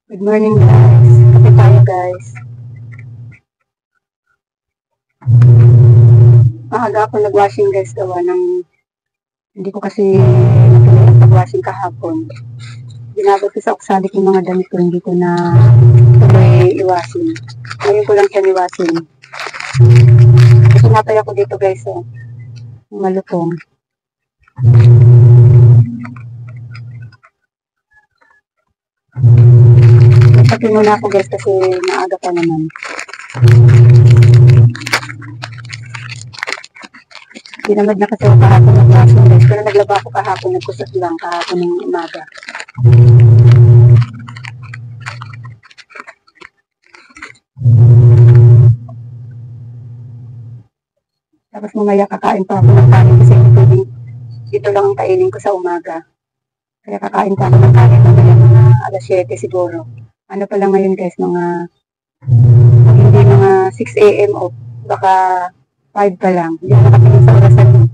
Good morning guys. Kape tayo guys. Maaga ako nag-washing guys gawa ng hindi ko kasi natuloy ang pag-washing kahapon. Ginabot ko sa oksalik yung mga damit ko, hindi ko na tuloy i-washing. Ngayon ko lang siya i-washing. Kasi natay ako dito guys malutong. Nagpapin muna ako guys kasi maaga pa naman. Ginamad na kasi ako kahapon nag-washing guys. Pero naglaba ako kahapon, nagkusot lang kahapon ng umaga. Tapos mamaya kakain pa ako ng kanin kasi ito lang ang kainin ko sa umaga. Kaya kakain pa ako ng kanin mamaya mga alas 7 siguro. Ano pa lang ngayon guys, hindi mga 6 a.m. o baka 5 pa lang. Hindi ako nakatingin sa orasan mo.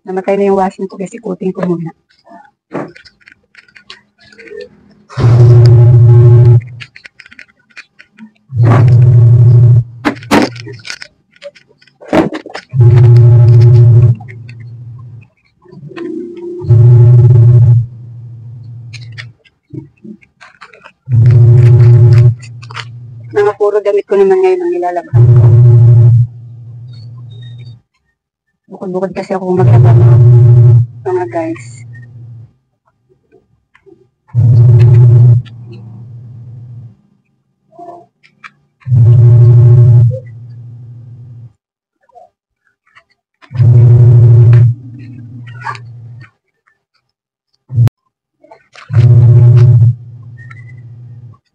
Namatay na yung washing ko kasi ikutin ko muna. Mga puro damit ko naman ngayon ang nilalabhan ko. Bukod-bukod kasi ako maglaba mga guys.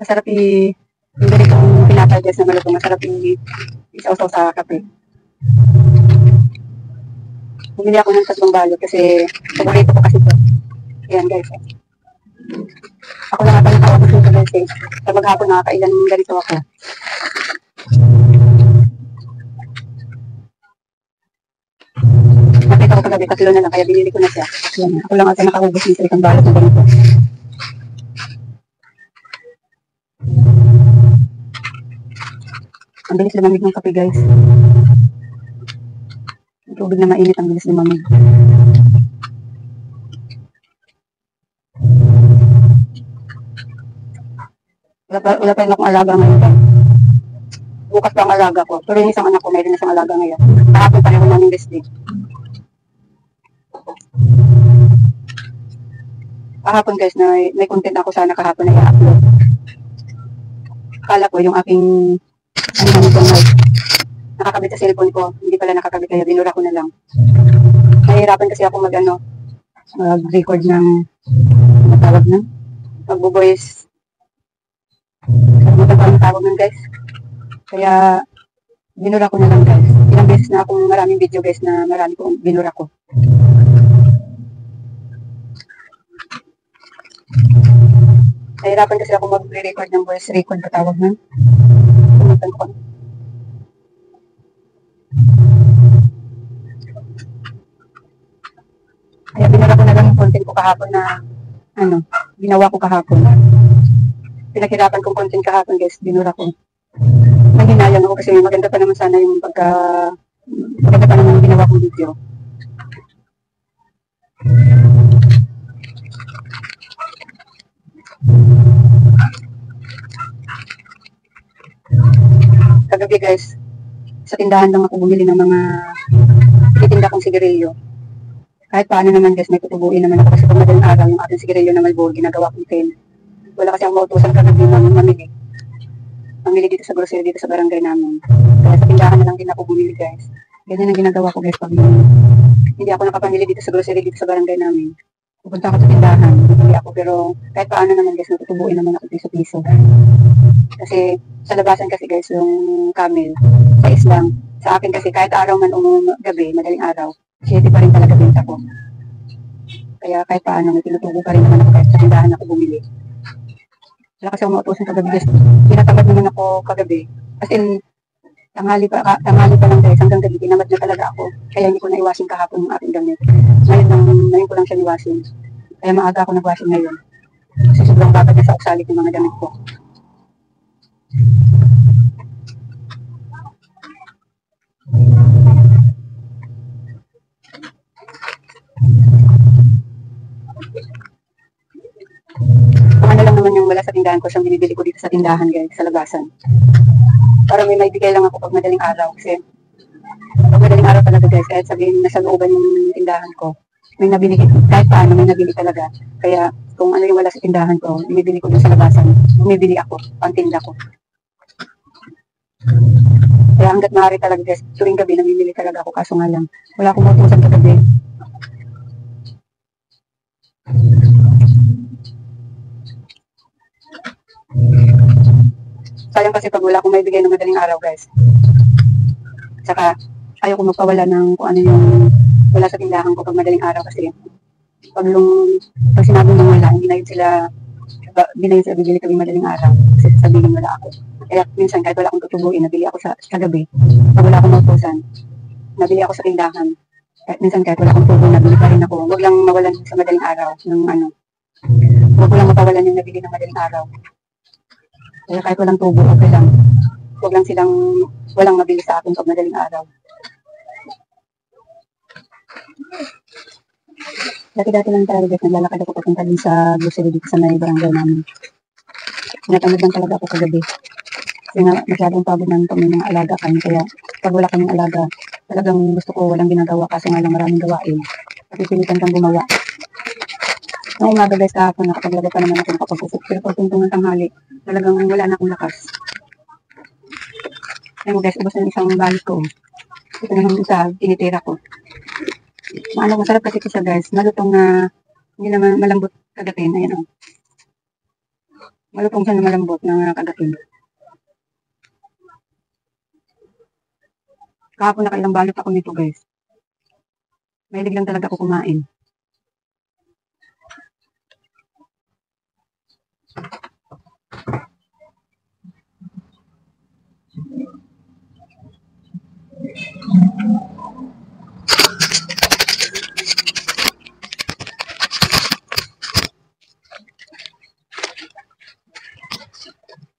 Masarap yung ganitong pinapay guys na malutong. Masarap isaw-saw sa kape. Bumili ako ng 3 balot kasi paborito ko kasi ito. Ayan guys. Ako lang ata nakawabot nito guys eh. Sa maghapon nakakailan ganito ako. Nakita ko kagabi 3 na lang kaya binili ko na siya. Ayan, ako lang ata nakahubos ng 3 balot na ganito. Ang bilis lumamig ng kape guys. Ang tubig na mainit, ang bilis lumamig. Wala pa rin akong alaga ngayon guys. Bukas pa ang alaga ko. Pero yung isang anak ko, mayroon na siyang alaga ngayon. Kahapon pareho namin rest day. Kahapon guys, may content ako sana kahapon na i-upload. Akala ko yung aking nakakabit sa cellphone ko, hindi pala nakakabit kaya binura ko na lang. Nahihirapan kasi ako mag-record ng tawag na magbo-voice. Kalimutan ko ang tawag nun guys. Kaya binura ko na lang guys. Ilang beses na akong maraming video guys na marami kong binura ko. Nahihirapan kasi ako mag-record ng voice record na tawag nun. Kalimutan ko. Kaya binura ko na lang yung content ko kahapon na ginawa ko kahapon. Pinaghirapan kong content kahapon guys, binura ko. Nanghinayang ako kasi maganda pa naman sana yung maganda pa naman yung ginawa kong video. Kagabi guys, sa tindahan lang ako bumili ng mga titinda kong sigarilyo. Kahit paano naman guys, may tutubuin naman ako kasi pag madaling araw yung ating sigarilyo na Malboro, ginagawa kong tin. Wala kasi akong mautusan kagabi mamili. Mamili dito sa grocery, dito sa barangay namin. Kaya sa tindahan na lang din ako bumili guys. Ganyan ang ginagawa ko guys pag hindi ako nakapamili dito sa grocery, dito sa barangay namin. Pupunta ako sa tindahan, bumili ako pero kahit paano naman guys, natutubuin naman ako piso-piso. Kasi sa labasan kasi guys, yung camel, sa Islam, sa akin kasi kahit araw man o gabi, madaling araw, 7 pa rin talaga benta ko. Kaya kahit paano, may tinutubo pa rin naman ako kahit sa tindahan ako bumili. Wala kasi ako mautusan kagabi guys. Tinatamad naman ako kagabi. As in, Tanghali pa lang guys, hanggang gabi, tinamad na talaga ako. Kaya hindi ko na iwasin kahapon yung aking damit. Ngayon ko lang siya iwasin. Kaya maaga ako nag-washing ngayon. Kasi sobrang babad na sa uksalit yung mga damit ko. Kung ano lang naman yung wala sa tindahan ko, siyang binibili ko dito sa tindahan guys, sa labasan. Para may maibigay lang ako pag madaling araw. Kasi pag madaling araw talaga guys, kahit sabihin nasa looban yung tindahan ko, may nabili, kahit paano may nabili talaga. Kaya kung ano yung wala sa tindahan ko, binibili ko doon sa labasan, bumibili ako, pangtinda ko. Kaya hanggat maaari talaga guys, tuwing gabi namimili talaga ako, kaso nga lang, wala akong mautusan kagabi. Sayang kasi pag wala akong maibigay ng madaling araw guys. Saka ayaw ko magpawala ng kung ano yung wala sa tindahan ko pag madaling araw kasi pag sinabi nung wala, hindi na yun sila bibili kami madaling araw kasi sabihin wala ako. Kaya minsan kahit wala akong tutubuin, nabili ako sa gabi. Pag wala akong mautusan, nabili ako sa tindahan. Minsan kahit wala akong tubo, nabili pa rin ako. Huwag lang mawalan sa madaling araw ng ano. Huwag lang mapawalan yung nabili ng madaling araw. Kaya kahit walang tubo, okay lang. Huwag lang walang mabili sa akin pag madaling araw. Dati lang talaga guys, naglalakad ako papunta din sa grocery dito sa may barangay namin. Natamad lang talaga ako kagabi. Kasi nga masyadong pagod ng mga alaga kami. Kaya pag wala kaming alaga, talagang gusto ko walang ginagawa kasi nga lang maraming gawain. Pagpipilitan kang gumawa. Noong umaga guys kahapon, nakapaglaba pa naman ako nakapag-usap. Pero pagtuntong ng tanghali, talagang wala na akong lakas. Ayun guys, ubos na isang balik ko. Ito naman isa, tinitira ko. Masarap kasi siya guys. Malutong na, hindi naman malambot kagatin. Ayan o. Malutong siya na malambot na kagatin. Kahapon nakailang balot ako nito guys. Mahilig lang talaga ako kumain.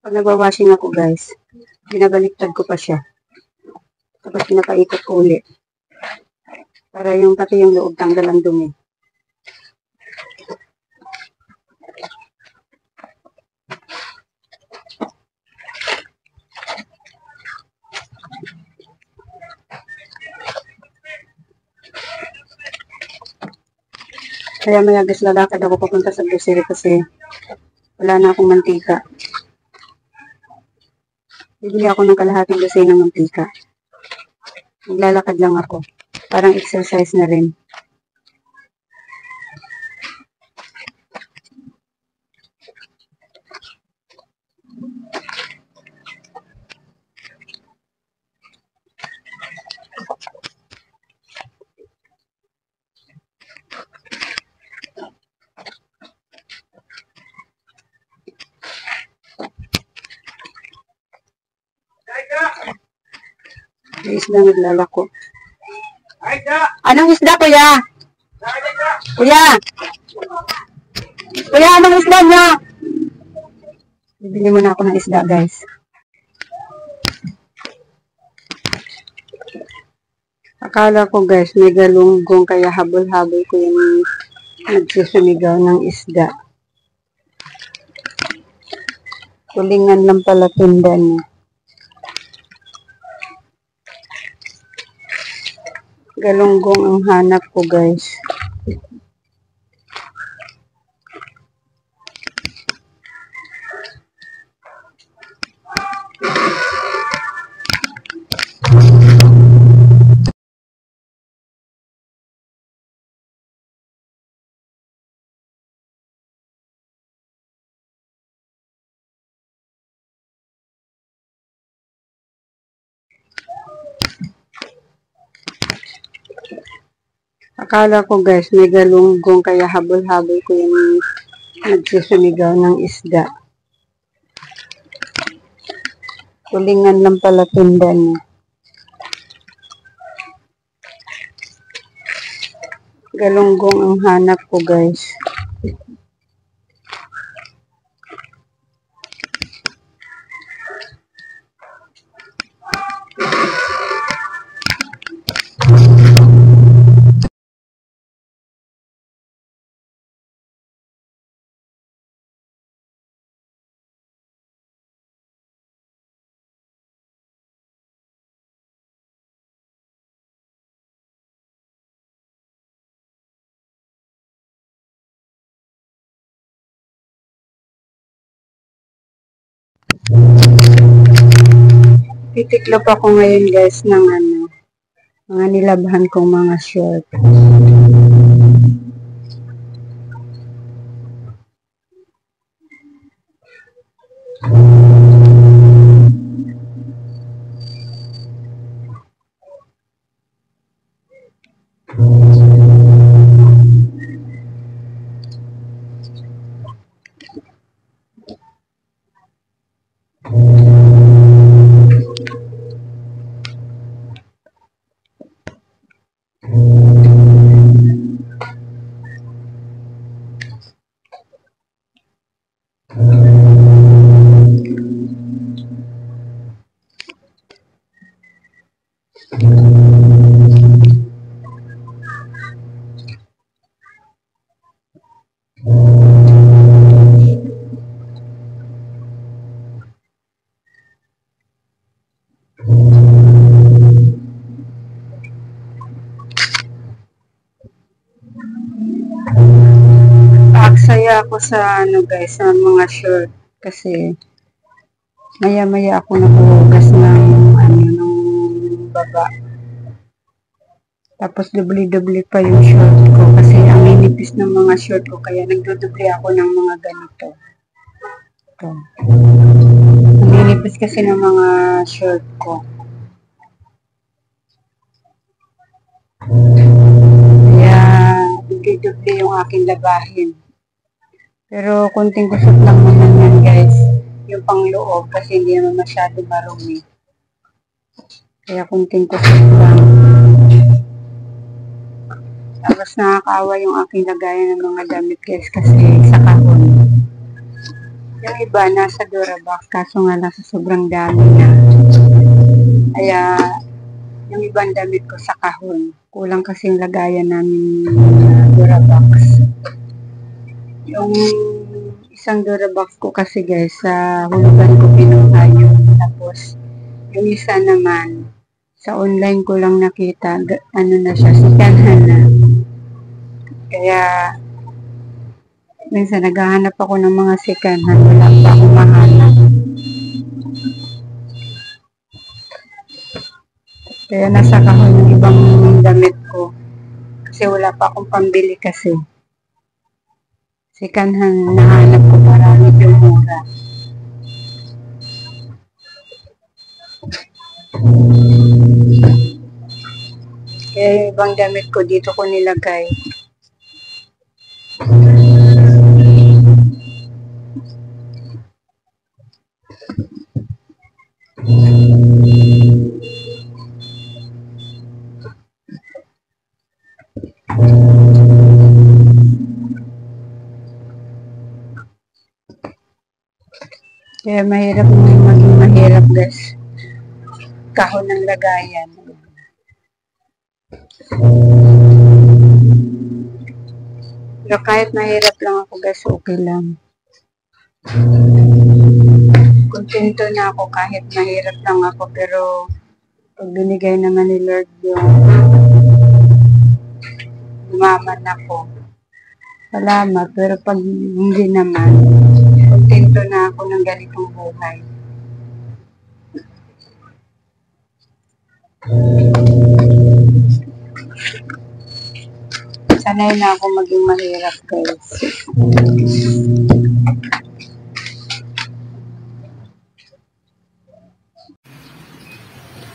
Pag nagwawashing ako guys, binabaliktad ko pa siya. Tapos pinapaikot ko ulit. Para yung pati yung loob tanggal ang dumi. Kaya maya guys, lalakad ako papunta sa grocery kasi wala na akong mantika. Bibili ako ng kalahating dosay ng mantika. Naglalakad lang ako. Parang exercise na rin. May isda naglalako. Anong isda, kuya? Kuya! Kuya, anong isda niya? Bibili muna ako ng isda, guys. Akala ko, guys, may galunggong kaya habol-habol ko yung nagsusumigaw ng isda. Kulingan lang pala tinda niya. Galunggong ang hanap ko guys. Akala ko guys, may galunggong kaya habol-habol ko yung nagsusumigaw ng isda. Tulingan lang pala tinda niya. Galunggong ang hanap ko, guys. Titiklop ako ngayon, guys, ng mga nilabhan kong mga short. Aksaya ako sa guys, sa mga short kasi maya-maya ako nakuhugas ng ng baba. Tapos dubli-dubli pa yung short ko kasi ang ninipis ng mga short ko kaya nagdudubli ako ng mga ganito. Ito. Ang ninipis kasi ng mga short ko. Kaya dubli-dubli yung aking labahin. Pero kunting kusot lang naman yan, guys. Yung pangloob kasi hindi naman masyado marumi. Kaya kunting kusot lang. Tapos nakakaawa yung aking lagayan ng mga damit, guys, kasi sa kahon. Yung iba nasa Durabox kaso nga lang sa sobrang dami na. Kaya yung ibang damit ko sa kahon. Kulang kasi yung lagayan namin Durabox. Yung isang Durabox ko kasi, guys, sa hulugan ko pinuha yun. Tapos yung isa naman sa online ko lang nakita, na siya, sikanhan na. Kaya minsan naghahanap ako ng mga sikanhan, wala pa akong mahanap. Kaya nasa kahon yung ibang damit ko kasi wala pa akong pambili kasi. Sikanhan nahanap ko para medyo mura. Kaya yung ibang damit ko dito ko nilagay. Kaya maging mahirap, guys. Kahon ng lagayan. Pero kahit mahirap lang ako, guys, okay lang. Kontento na ako kahit mahirap lang ako, pero pag binigay naman ni Lord yung umaman ako, salamat. Pero pag hindi naman, kontento na ako ng ganitong buhay. Sanay na ako maging mahirap, guys.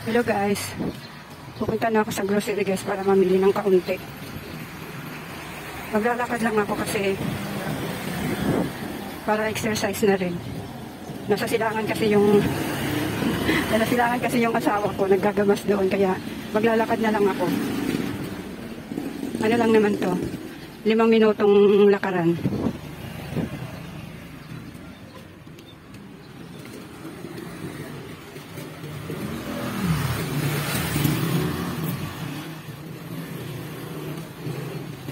Hello, guys. Pupunta na ako sa grocery, guys, para mamili ng kaunti. Maglalakad lang ako kasi para exercise na rin. Nasa silangan kasi yung Nasilangan kasi yung asawa ko, naggagamas doon, kaya maglalakad na lang ako. Ano lang naman to, 5 minutong lakaran.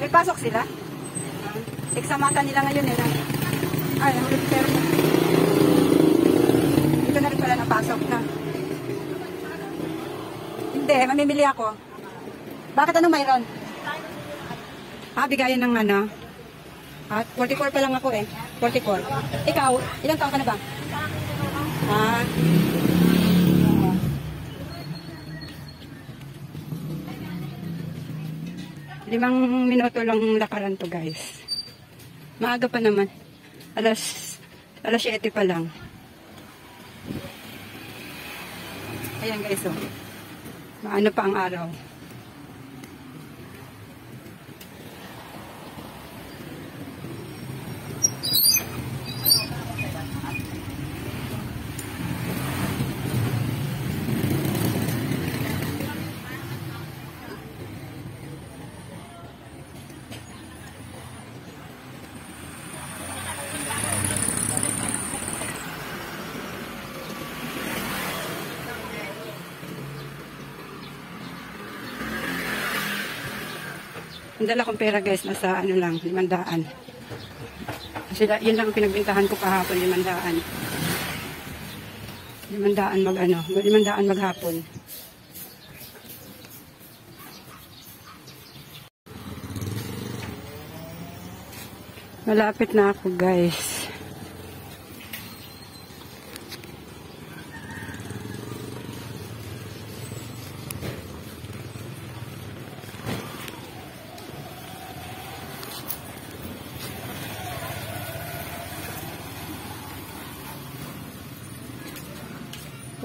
May pasok sila? Eksamata nila ngayon eh. Ay, pero dito na rin pala napasok na. Hindi, mamimili ako. Bakit ano mayroon? Bigayan ng ano? 44 pa lang ako eh. 44. Ikaw, ilang taon ka na ba? Ah. 5 minuto lang lakaran to guys. Maaga pa naman. Alas 7 pa lang. Ayan guys oh. Maano pa ang araw. Ang dala kong pera guys, nasa ano lang, 500. Kasi yun lang ang pinagbintahan ko kahapon, 500. 500 maghapon. Malapit na ako guys.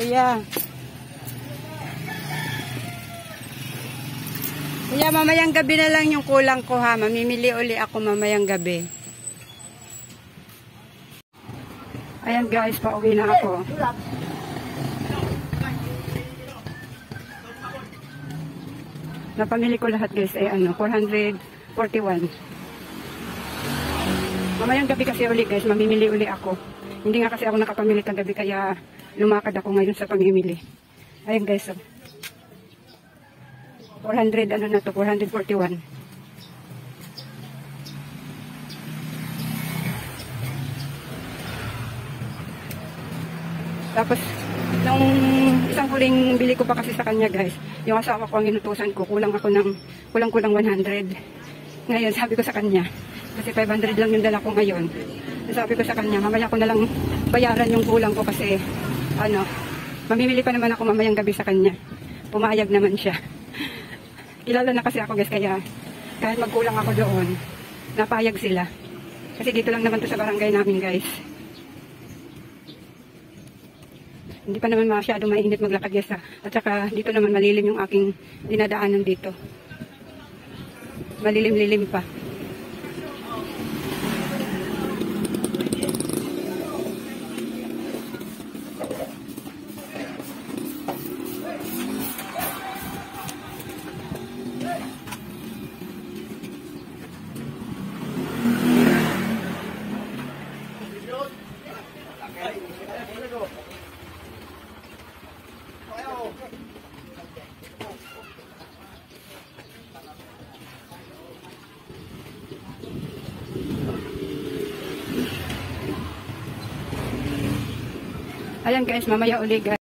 Kuya, mamayang gabi na lang yung kulang ko ha. Mamimili uli ako mamayang gabi. Ayan guys, pauwi na ako. Napamili ko lahat guys, 441. Mamayang gabi kasi uli guys, mamimili uli ako. Hindi nga kasi ako nakapamili kagabi, kaya lumakad ako ngayon sa pamimili. Ayan guys, 441. Tapos, nung isang huling bili ko pa kasi sa kanya guys, yung asawa ko ang inutusan ko, kulang-kulang 100. Ngayon, sabi ko sa kanya, kasi 500 lang yung dala ko ngayon. Sabi ko sa kanya, mamaya ko na lang bayaran yung kulang ko kasi, mamimili pa naman ako mamayang gabi sa kanya. Pumayag naman siya. Kilala na kasi ako guys, kaya kahit magkulang ako doon, napayag sila. Kasi dito lang naman to sa barangay namin guys. Hindi pa naman masyado mainit maglakad guys. At saka dito naman malilim yung aking dinadaanan dito. Malilim-lilim pa. Ayan guys, mamaya uli guys.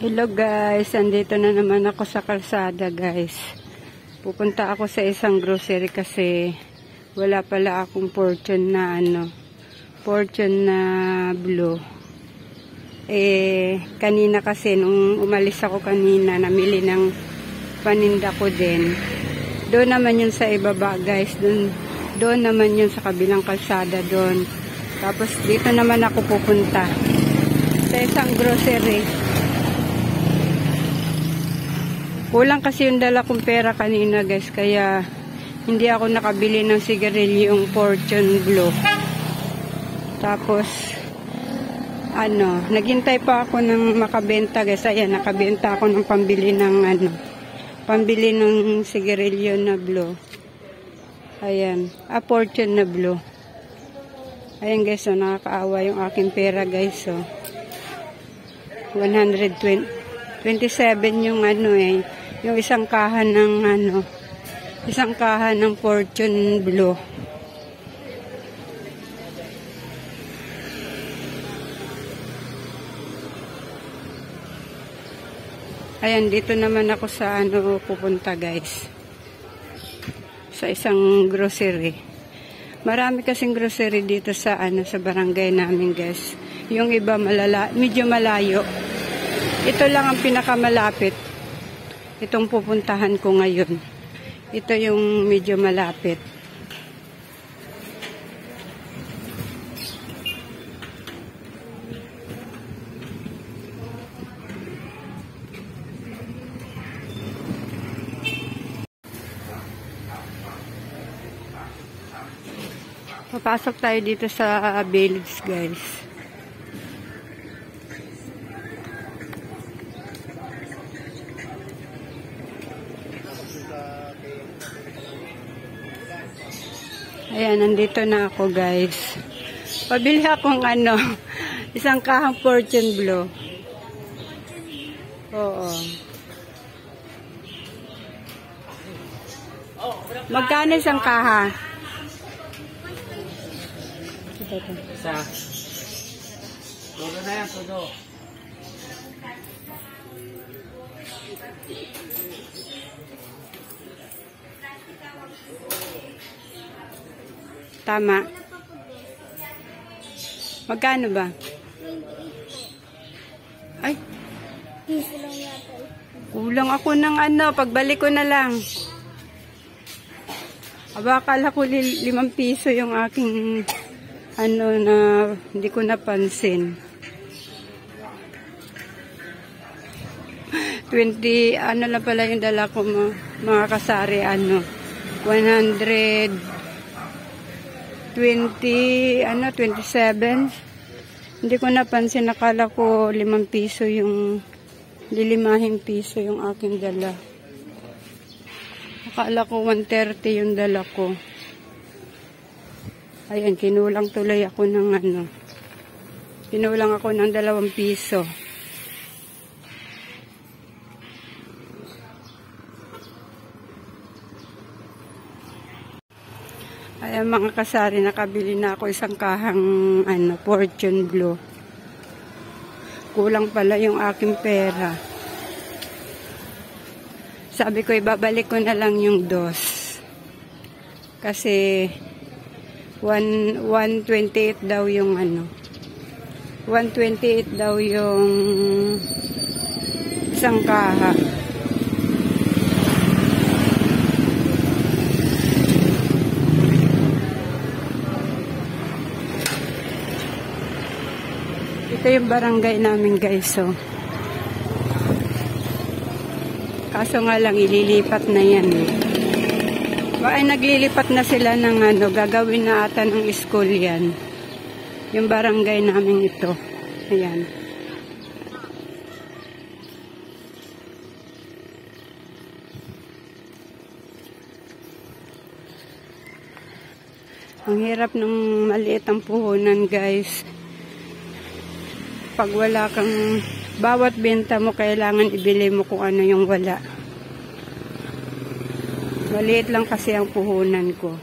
Hello guys, andito na naman ako sa kalsada guys. Pupunta ako sa isang grocery kasi wala pala akong Fortune na Fortune na blue. Kanina kasi nung umalis ako kanina, namili ng paninda ko din. Doon naman yun sa ibaba guys, doon naman yun sa kabilang kalsada doon. Tapos dito naman ako pupunta sa isang grocery. Kulang kasi yung dala kong pera kanina guys, kaya hindi ako nakabili ng sigarilyong Fortune Blue. Tapos naghintay pa ako ng makabenta guys. Ayan, nakabenta ako ng pambili ng sigarilyo na blue. Ayan, Fortune na blue. Ayan guys, nakakaawa yung aking pera guys. 127 yung yung isang kahan ng Fortune Blue. Ayan, dito naman ako sa pupunta guys. Sa isang grocery. Marami kasing grocery dito sa sa barangay namin guys. Yung iba medyo malayo. Ito lang ang pinakamalapit. Itong pupuntahan ko ngayon. Ito yung medyo malapit. Papasok tayo dito sa village guys. Ayan, nandito na ako guys. Pabili akong isang kahang Fortune Blue. Oo. Magkano isang kaha? Isa. Todo na yan, todo. Tama. Magkano ba? Ay. Kulang ako ng pagbalik ko na lang. Aba, akala ko 5 piso yung aking na hindi ko napansin. 20, lang pala yung dala ko mga kasari, 127. Hindi ko napansin, nakala ko 5 piso yung, 5 piso yung aking dala. Nakala ko 130 yung dala ko. Ayan, kinulang tuloy ako ng kinulang ako ng 2 piso. Ayan mga kasari, nakabili na ako isang kahang Fortune Blue. Kulang pala yung aking pera. Sabi ko ibabalik ko na lang yung 2. Kasi 128 daw yung 128 daw yung isang kaha. Ito yung barangay namin guys. Kaso nga lang ililipat na yan ay naglilipat na sila ng gagawin na ata ng school yan. Yung barangay namin ito. Ayan. Ang hirap ng maliit ang puhunan guys. Pag wala kang, bawat benta mo kailangan ibili mo kung ano yung wala. Maliit lang kasi ang puhunan ko.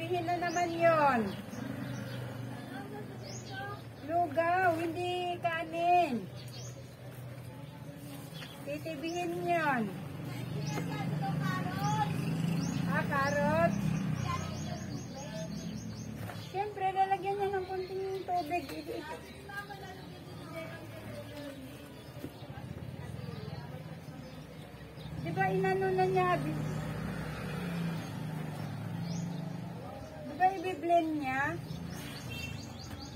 Titibihin na naman yon. Lugaw, hindi kanin. Titibihin yon. Ah, karot. Siyempre, lalagyan niya ng konting tubig. Di ba inano na niya? Di ba i-blend niya?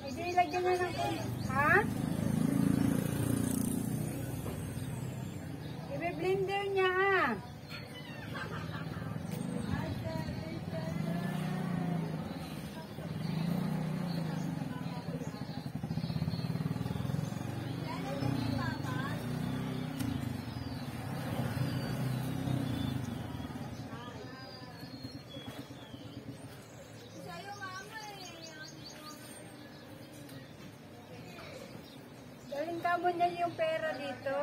Hindi ilagyan niya ng konting. Ha? I-blender niya ha. Galing ka mo niya yung pera dito.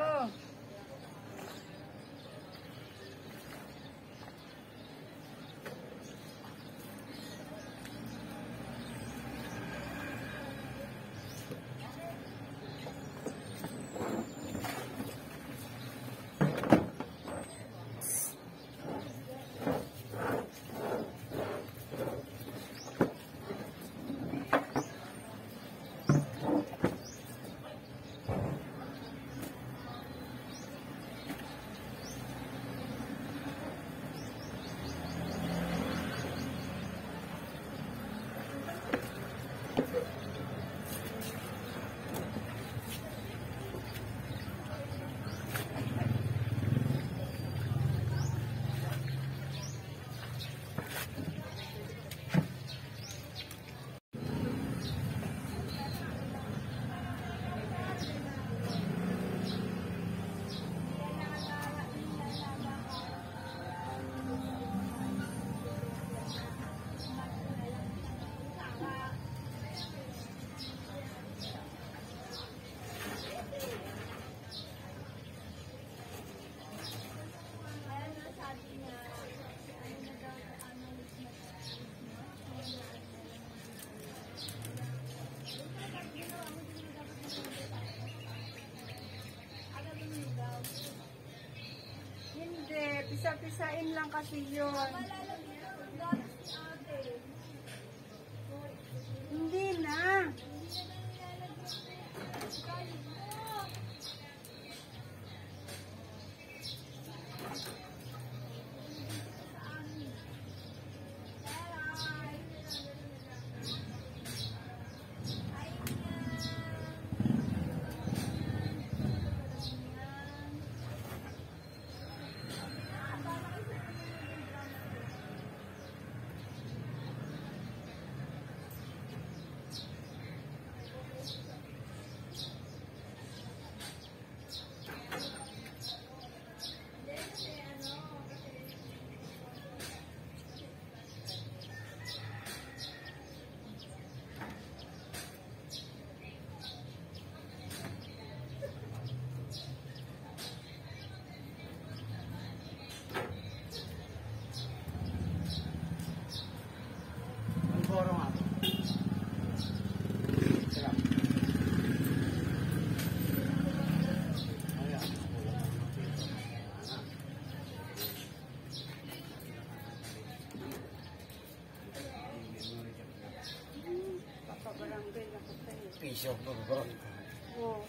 Hindi, pisa-pisain lang kasi yun. Hindi na. Boro nga. Sarap. Ayan. Papabarangay na ko sa'yo. Piso, boro. Oo.